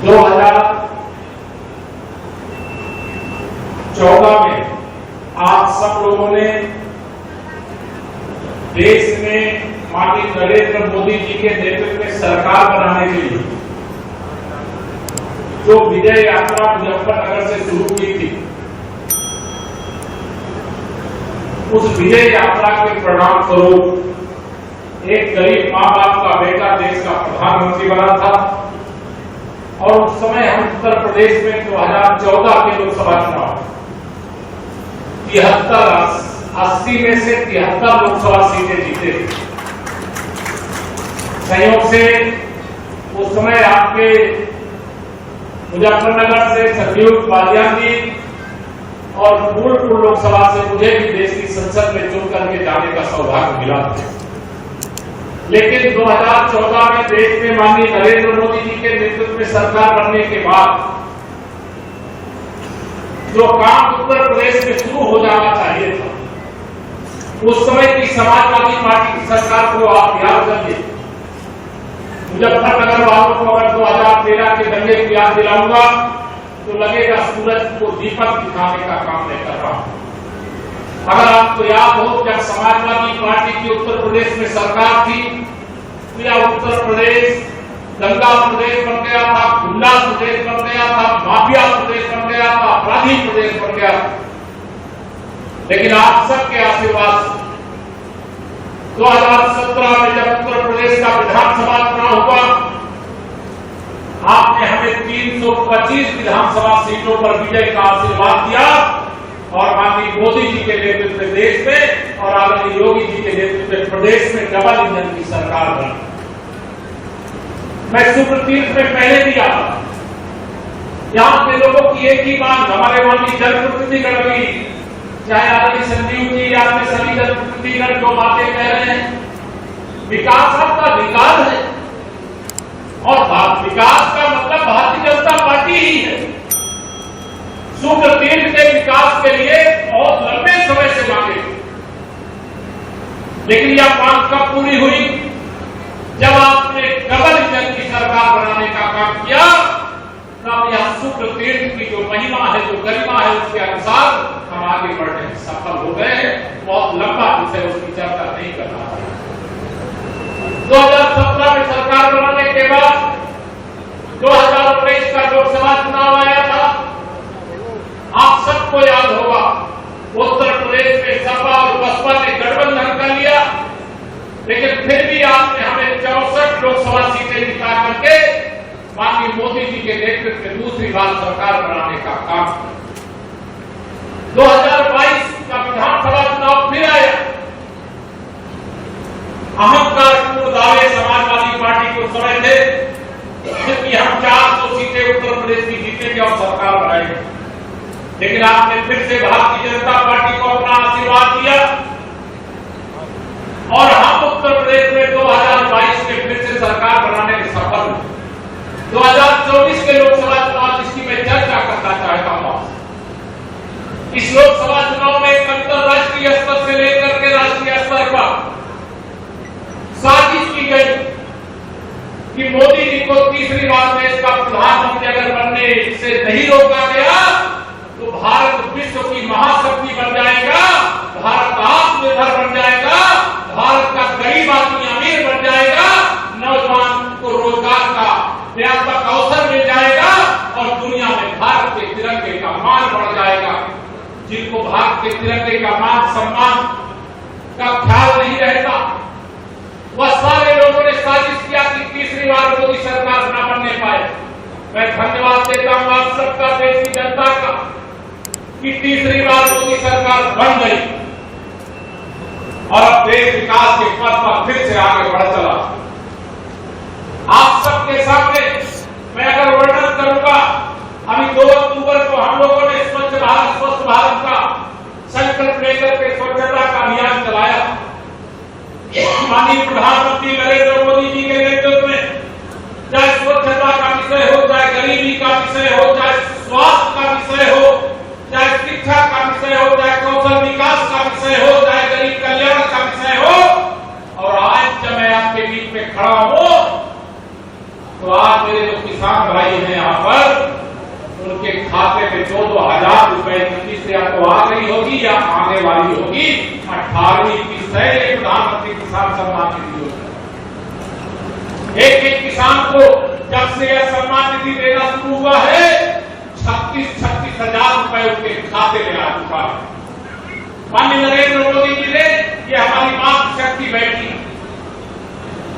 2014 में आप सब लोगों ने देश में माननीय नरेंद्र मोदी जी के नेतृत्व में सरकार बनाने के लिए जो विजय यात्रा मुजफ्फरनगर से शुरू की थी, उस विजय यात्रा के परिणाम स्वरूप एक गरीब मां बाप का बेटा देश का प्रधानमंत्री बना था। और उस समय हम उत्तर प्रदेश में 2014 के लोकसभा चुनाव 80 में से 73 लोकसभा सीटें जीते। संयोग से उस समय आपके मुजफ्फरनगर से सरयुग बालियान जी और फूलपुर लोकसभा से मुझे भी देश की संसद में चुन करके जाने का सौभाग्य मिला। लेकिन 2014 में देश में माननीय नरेंद्र मोदी जी के नेतृत्व में सरकार बनने के बाद जो काम उत्तर प्रदेश में शुरू हो जाना चाहिए था, उस समय की समाजवादी पार्टी की सरकार को आप याद करिए। मुजफ्फरनगर वालों को अगर 2013 के दंगे की याद दिलाऊंगा तो लगेगा सूरज को दीपक दिखाने का काम मैं कर रहा हूं। अगर आपको याद हो, जब समाजवादी पार्टी की उत्तर प्रदेश में सरकार थी, या उत्तर प्रदेश दंगा प्रदेश बन गया था, गुंडा प्रदेश बन गया था, माफिया प्रदेश बन गया था, अपराधी प्रदेश बन गया था। लेकिन आप सबके आशीर्वाद 2017 में जब उत्तर प्रदेश का विधानसभा चुनाव हुआ, आपने हमें 325 विधानसभा सीटों पर विजय का आशीर्वाद दिया और माननीय मोदी जी के नेतृत्व में देश में और आदरणीय योगी जी के नेतृत्व में प्रदेश में डबल इंजन की सरकार बनी। मैं सुप्रीम में पहले भी आता, यहां के लोगों की एक ही बात, हमारे माननीय जनप्रतिनिधिगण भी, चाहे आदरणीय संजीव जी या अपने सभी जनप्रतिनिधिगण जो बातें कह रहे हैं, विकास आपका विकास है और विकास का मतलब भारतीय जनता पार्टी ही है। सुप्रीम के विकास के लिए बहुत लंबे समय से मांगे, लेकिन यह मांग कब पूरी हुई? जब आपने डबल इंजन की सरकार बनाने का काम किया, तब यह सुप्रीम की जो महिमा है, जो गरिमा है, उसके अनुसार हम आगे बढ़ने में सफल हो गए। बहुत लंबा विषय, उसकी चर्चा नहीं कर रहा है। 2017 में सरकार बनाने के बाद 2019 का लोकसभा चुनाव आया था। आप सबको याद होगा, उत्तर प्रदेश में सपा और बसपा ने गठबंधन कर लिया, लेकिन फिर भी आपने हमें 64 लोकसभा सीटें जिता करके माननीय मोदी जी के नेतृत्व में दूसरी बार सरकार बनाने का काम किया। 2022 का विधानसभा चुनाव फिर आया। अहंकारपूर्ण दावे समाजवादी पार्टी को समय थे कि हम 400 सीटें उत्तर प्रदेश की जीतेंगे और सरकार बनाएंगे, लेकिन आपने फिर से भारतीय जनता पार्टी को अपना आशीर्वाद दिया और हम उत्तर प्रदेश में 2022 में फिर से सरकार बनाने में सफल हुए। 2024 के लोकसभा चुनाव जिसकी मैं चर्चा करना चाहता हूं, इस लोकसभा चुनाव में अंतरराष्ट्रीय स्तर से लेकर के राष्ट्रीय स्तर पर साजिश की गई कि मोदी जी को तीसरी बार देश का प्रधानमंत्री अगर बनने से नहीं रोका गया तो भारत विश्व की महाशक्ति बन जाएगा, भारत आत्मनिर्भर बन जाएगा, भारत का गरीब आदमी अमीर बन जाएगा, नौजवान को रोजगार का व्यापक अवसर मिल जाएगा और दुनिया में भारत के तिरंगे का मान बढ़ जाएगा। जिनको भारत के तिरंगे का मान सम्मान का ख्याल नहीं रहता, वह सारे लोगों ने साजिश किया कि तीसरी बार मोदी सरकार न बनने पाए। मैं धन्यवाद देता हूं आप सबका, देश की जनता का, कि तीसरी बार मोदी सरकार बन गई और अब देश विकास के पथ पर फिर से आगे बढ़ चला। आप सबके सामने मैं अगर वर्णन करूंगा, अभी 2 अक्टूबर को हम लोगों ने स्वच्छ भारत का संकल्प लेकर के स्वच्छता का अभियान चलाया। माननीय प्रधानमंत्री नरेंद्र मोदी जी के नेतृत्व में, चाहे स्वच्छता का विषय हो, चाहे गरीबी का विषय हो, चाहे स्वास्थ्य का विषय हो, चाहे शिक्षा का विषय हो, चाहे कौशल विकास का विषय हो, चाहे गरीब कल्याण का विषय हो, और आज जब मैं आपके बीच में खड़ा हूं तो आज मेरे जो किसान भाई हैं, यहाँ पर उनके खाते में 2,000 रुपए की किस्त या तो आ गई होगी या आने वाली होगी। 18वीं किस्त है ये प्रधानमंत्री किसान सम्मान निधि योजना। एक एक किसान को जब से यह सम्मान निधि देना शुरू हुआ है 36 हजार रुपए उनके खाते में आ चुका है। माननीय नरेंद्र मोदी जी ने ये हमारी मातृ शक्ति बैठी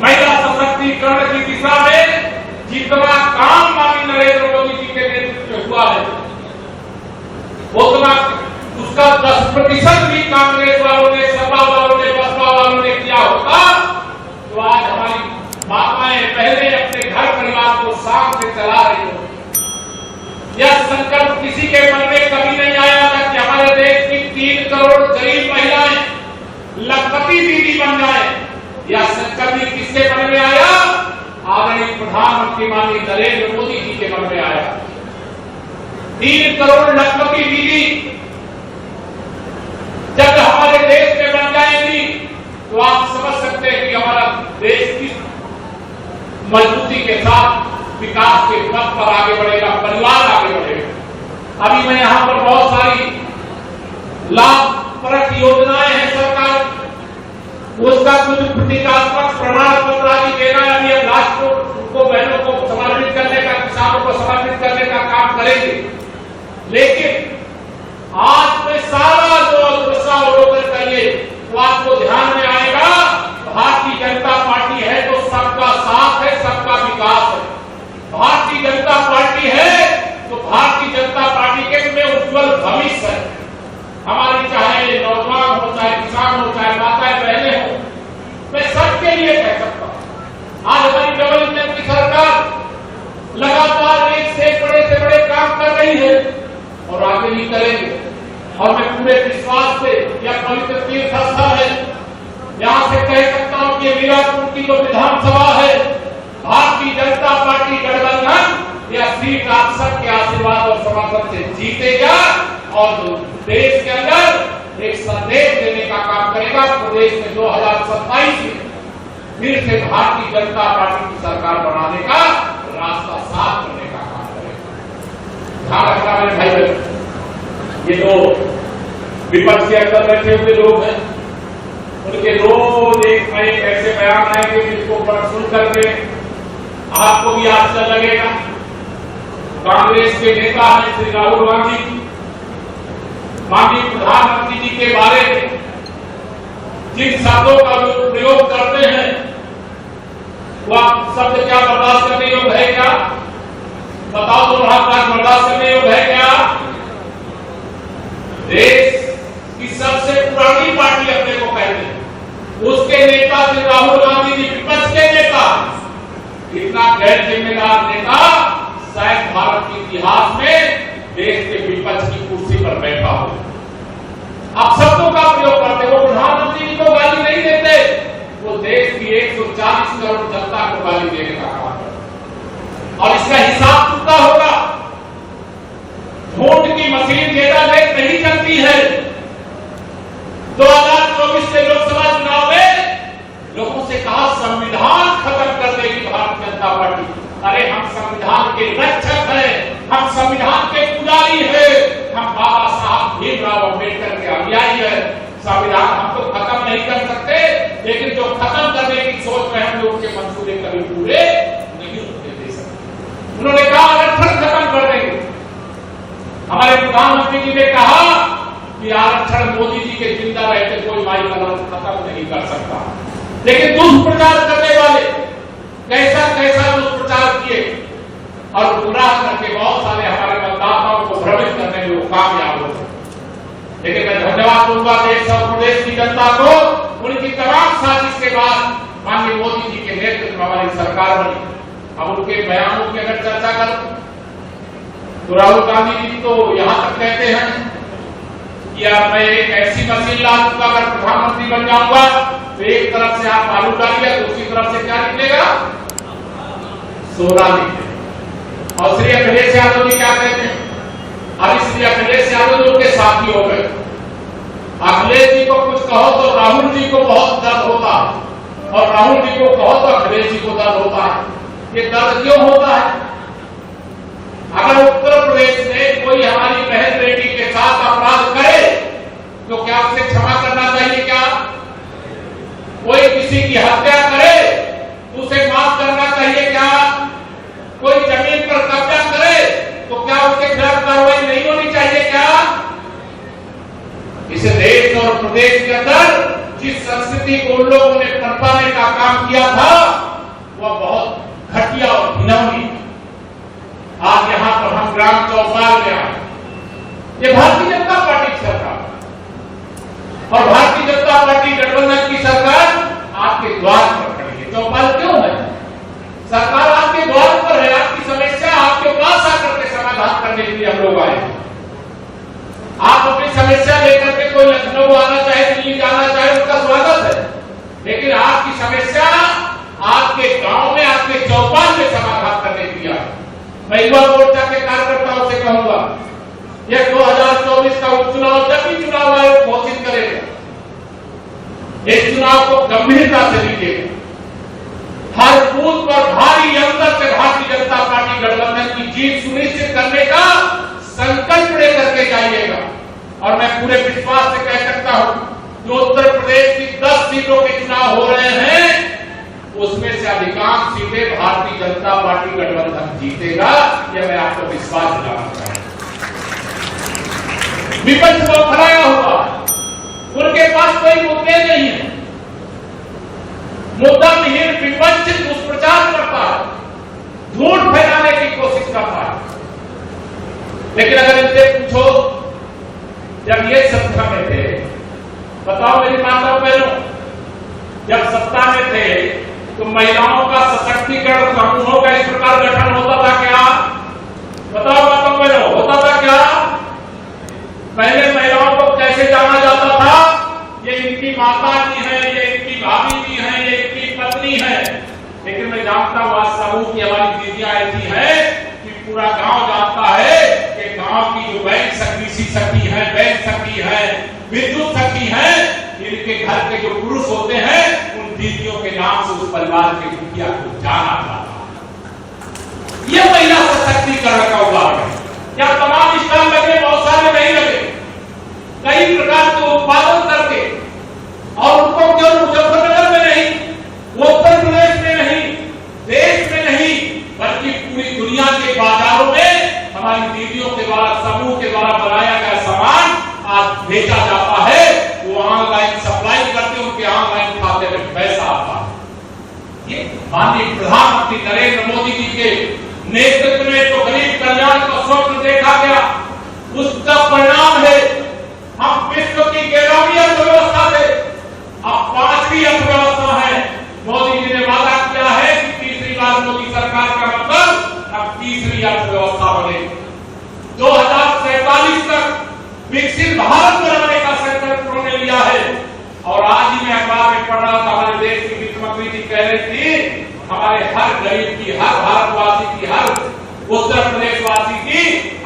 महिला सशक्तिकरण की दिशा में जितना काम माननीय नरेंद्र मोदी जी के नेतृत्व में हुआ है उतना उसका 10% भी कांग्रेस वालों ने, सपा वालों ने, बसपा वालों ने किया होता तो आज हमारी माताएं पहले अपने घर परिवार को साथ में चला रही हो। यह संकल्प किसी के मन में कभी नहीं आया था कि हमारे देश की 3 करोड़ गरीब महिलाएं लखपति दीदी बन जाए। यह संकल्प किसके मन में आया? आदरणीय प्रधानमंत्री माननीय नरेंद्र मोदी जी के मन में आया। 3 करोड़ लखपति दीदी जब हमारे देश में बन जाएंगी तो आप समझ सकते हैं कि हमारा देश किस मजबूती के साथ विकास के पथ पर आगे बढ़ेगा, परिवार आगे बढ़ेगा। अभी मैं यहां पर बहुत सारी लाभप्रद योजनाएं हैं सरकार, उसका कुछ प्रतीकात्मक प्रमाण पत्र आदि देना अभी हम राष्ट्र को बहनों को समर्पित करने का, किसानों को समर्पित करने का काम करेंगे। लेकिन आज में सारा जो अवलोकन करिए तो आपको ध्यान में आएगा भारतीय जनता पार्टी है तो सबका साथ है, सबका विकास है। भारतीय जनता पार्टी है तो भारतीय जनता पार्टी के में उज्जवल भविष्य है। हमारी चाहे नौजवान हो, चाहे किसान हो, चाहे माताएं बहनें हो, मैं सबके लिए कह सकता हूं आज हमारी डबल इंजन की सरकार लगातार एक से बड़े काम कर रही है और आगे भी करेंगे। और मैं पूरे विश्वास से यह पवित्र तीर्थ स्थल है, यहां से कह सकता हूं कि मीरापुर की जो विधानसभा है भारतीय जनता पार्टी गठबंधन यह सीट आप सबके आशीर्वाद और समर्थन से जीतेगा और देश के अंदर एक संदेश देने का काम करेगा। प्रदेश में 2027 में फिर से भारतीय जनता पार्टी की सरकार बनाने का रास्ता साफ करने का काम करेगा। ध्यान रखना मेरे भाई, ये जो विपक्ष के अंदर बैठे हुए लोग हैं उनके रोज एक नए ऐसे बयान आएंगे जिनको सुन करके आपको भी आश्चर्य लगेगा। कांग्रेस के नेता हैं श्री राहुल गांधी माननीय प्रधानमंत्री जी के बारे में जिन शब्दों का प्रयोग करते हैं वह शब्द क्या बर्दाश्त करने योग्य है क्या? बताओ तो महाराज, बर्दाश्त करने योग्य है क्या? देश की सबसे पुरानी पार्टी अपने को कहते हैं, उसके नेता श्री राहुल गांधी जी विपक्ष के नेता, इतना गैर जिम्मेदार नेता शायद भारत के इतिहास में देश के विपक्ष की कुर्सी पर बैठा हो। आप शब्दों का प्रयोग करते हो, प्रधानमंत्री जी को गाली नहीं देते, वो देश की 140 करोड़ जनता को गाली देने का काम करते और इसका हिसाब चुकता होगा। वोट की मशीन ज्यादा देर नहीं चलती है। 2024 के लोकसभा चुनाव में लोगों से कहा संविधान खत्म कर देगी भारतीय जनता पार्टी। अरे हम संविधान के रक्षक हैं, हम संविधान के पुजारी हैं, हम बाबा साहब भीमराव अम्बेडकर के अनुयायी हैं। संविधान हम तो खत्म नहीं कर सकते, लेकिन जो खत्म करने की सोच में हम लोग के मंसूबे कभी पूरे नहीं होने दे सकते। उन्होंने कहा आरक्षण खत्म कर देंगे। हमारे प्रधानमंत्री जी ने कहा कि आरक्षण मोदी जी के जिंदा रहते कोई माई कलम खत्म नहीं कर सकता। लेकिन दुष्प्रचार करने वाले कैसा दुष्प्रचार किए और गुमराह करके बहुत सारे हमारे मतदाताओं को भ्रमित करने में वो कामयाब हो गए। लेकिन मैं धन्यवाद दूंगा देश और प्रदेश की जनता को, उनकी तमाम साजिश के बाद माननीय मोदी जी के नेतृत्व में हमारी सरकार बनी। अब उनके बयानों की अगर चर्चा करूं तो राहुल गांधी जी तो यहां तक कहते हैं कि मैं एक ऐसी मशीन ला दूंगा, अगर प्रधानमंत्री बन जाऊंगा तो एक तरफ से आप आलू डालिए, दूसरी तरफ से क्या निकलेगा? सोना निकलेगा। और श्री अखिलेश यादव जी क्या कहते हैं? अभी श्री अखिलेश यादव जी के साथी हो गए। अखिलेश जी को कुछ कहो तो राहुल जी को बहुत दर्द होता है और राहुल जी को कहो तो अखिलेश जी को दर्द होता है। ये दर्द क्यों होता है? प्रदेश के अंदर जिस संस्कृति को उन लोगों ने पनपाने का काम किया था वह बहुत घटिया और घिनौनी। आज यहां पर हम ग्राम चौपाल में आए, ये भारतीय जनता पार्टी की सरकार और भारतीय जनता पार्टी गठबंधन की सरकार आपके द्वार पर खड़ी है। चौपाल क्यों है? सरकार आपके द्वार पर है, आपकी समस्या आपके पास आकर के समाधान करने के लिए हम लोग आए। आप अपनी समस्या लेकर के कोई लखनऊ आना चाहे, दिल्ली जाना चाहे, उसका स्वागत है, लेकिन आपकी समस्या आपके गांव में, आपके चौपाल में समाधान करने के लिए आए। मैं युवा मोर्चा के कार्यकर्ताओं से कहूंगा, यह 2024 का उपचुनाव जब भी चुनाव आयोग घोषित करेगा, इस चुनाव को गंभीरता से लीजिएगा। हर बूथ पर भारी अंतर से भारतीय जनता पार्टी गठबंधन की जीत सुनिश्चित करने का संकल्प लेकर के जाइएगा। और मैं पूरे विश्वास से कह सकता हूं, जो उत्तर प्रदेश की 10 सीटों के चुनाव हो रहे हैं, उसमें से अधिकांश सीटें भारतीय जनता पार्टी गठबंधन जीतेगा, यह मैं आपको विश्वास दिलाना चाहूंगा। विपक्ष बौखलाया हुआ, उनके पास कोई मुद्दे नहीं है, मुद्दा विहीन विपक्ष दुष्प्रचार करता है, झूठ फैलाने की कोशिश करता है। लेकिन अगर इनसे पूछो, जब ये सत्ता में थे, बताओ मेरी माता बहनों, जब सत्ता में थे तो महिलाओं का सशक्तिकरण समूहों का इस प्रकार गठन होता था क्या? बताओ माता बहनों, होता था क्या? पहले महिलाओं को कैसे जाना जाता था? ये इनकी माता जी है, ये इनकी भाभी जी है, ये इनकी पत्नी है। लेकिन मैं जानता हूं आज समूह की हमारी दीदियां ऐसी हैं कि पूरा गांव जानता है कि गांव की जो बैंक सखी सखी है, बैंक सखी है, विद्युत सखी है, इनके घर के जो पुरुष होते हैं, उन दीदियों के नाम से उस परिवार के मुखिया को जाना जाता है। यह महिला सशक्तिकरण का उदाहरण है। क्या तमाम स्टाल लगे, बहुत सारे नहीं लगे, कई प्रकार के उत्पादन करके, और उनको केवल मुजफ्फरनगर में नहीं, वो उत्तर प्रदेश में नहीं, देश में नहीं, बल्कि पूरी दुनिया के बाजारों में हमारी दीदियों के द्वारा, समूह के द्वारा बनाया गया सामान आज बेचा जाता है। वो ऑनलाइन सप्लाई करते, उनके ऑनलाइन खाते में पैसा आता है। ये माननीय प्रधानमंत्री नरेंद्र मोदी जी के नेतृत्व में जो गरीब कल्याण का स्वप्न देखा गया, उसका परिणाम है हम विश्व की 11वीं अर्थव्यवस्था थे, अब 5वीं अर्थव्यवस्था है। मोदी जी ने वादा किया है कि तीसरी बार मोदी सरकार का मतलब अब तीसरी अर्थव्यवस्था बने। 2047 तक विकसित भारत बनाने का संकल्प उन्होंने लिया है। और आज ही मैं अखबार में पढ़ रहा था, हमारे देश की वित्त मंत्री जी कह रही थी, हमारे हर गरीब की, हर भारतवासी की, हर उत्तर प्रदेशवासी की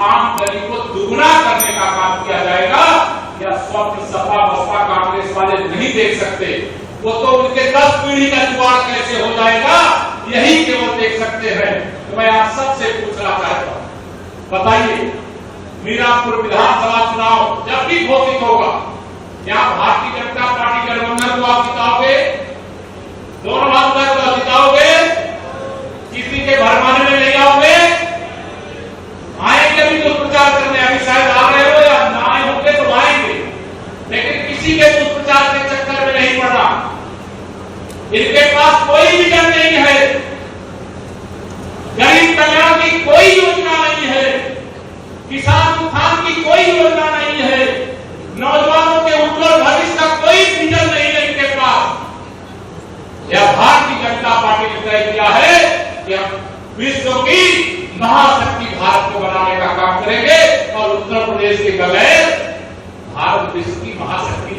आमदनी को दुगुना करने का काम किया जाएगा। यह स्वप्न सपा बसपा कांग्रेस वाले नहीं देख सकते, वो तो उनके 10 पीढ़ी का जुगाड़ कैसे हो जाएगा यही केवल देख सकते हैं। तो मैं आप सबसे पूछना चाहता हूं, बताइए, मीरापुर विधानसभा चुनाव जब भी घोषित होगा, यहां भारतीय जनता पार्टी गठबंधन को आप जिताओगे? दोनों हाथ को जिताओगे? किसी के भरमाने में नहीं आओगे? आएंगे अभी दुष्प्रचार करने, अभी शायद आ रहे हो या ना आए होंगे तो आएंगे, लेकिन किसी के दुष्प्रचार के चक्कर में नहीं पड़ना। इनके पास कोई विजन नहीं है, गरीब कल्याण की कोई योजना नहीं है, किसान उत्थान की कोई योजना नहीं है, नौजवानों के उज्जवल भविष्य का कोई विजन नहीं है इनके पास। यह भारतीय जनता पार्टी ने तय किया है कि हम विश्व की महाशक्ति भारत को बनाने का काम करेंगे और उत्तर प्रदेश के बगैर भारत विश्व की महाशक्ति